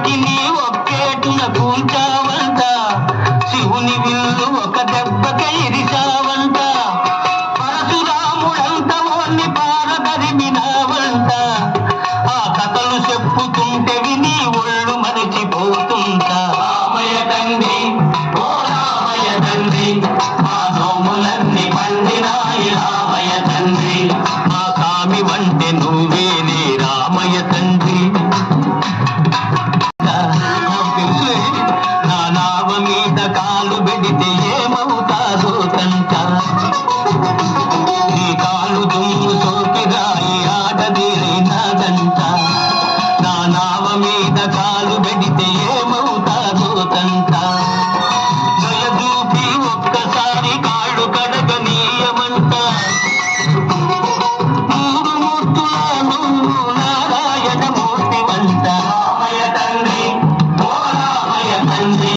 కోటిని ఒక్కేటున కూల్చావంట, శివుని విల్లు ఒక దెబ్బకే ఇరిచావంట, పరశురాముడంత ఓన్ని పారదరిమినావంట. ఆ కథలు చెప్పుతుంటే విని ఒళ్ళు మరిచిపోతుంటా. రామయ్య తండ్రి ఓ రామయ్య తండ్రి, మా నోములన్నీ పండినాయి రామయ్య తండ్రి, మా స్వామి వంటే నువ్వేనే రామయ్య తండ్రి. నా నావ మీద కాలు పెడితే ఏమవుతాదో తంట, నీ కాలు దుమ్ము సోకి రాయి ఆడది అయినాదంట. నా నావ మీద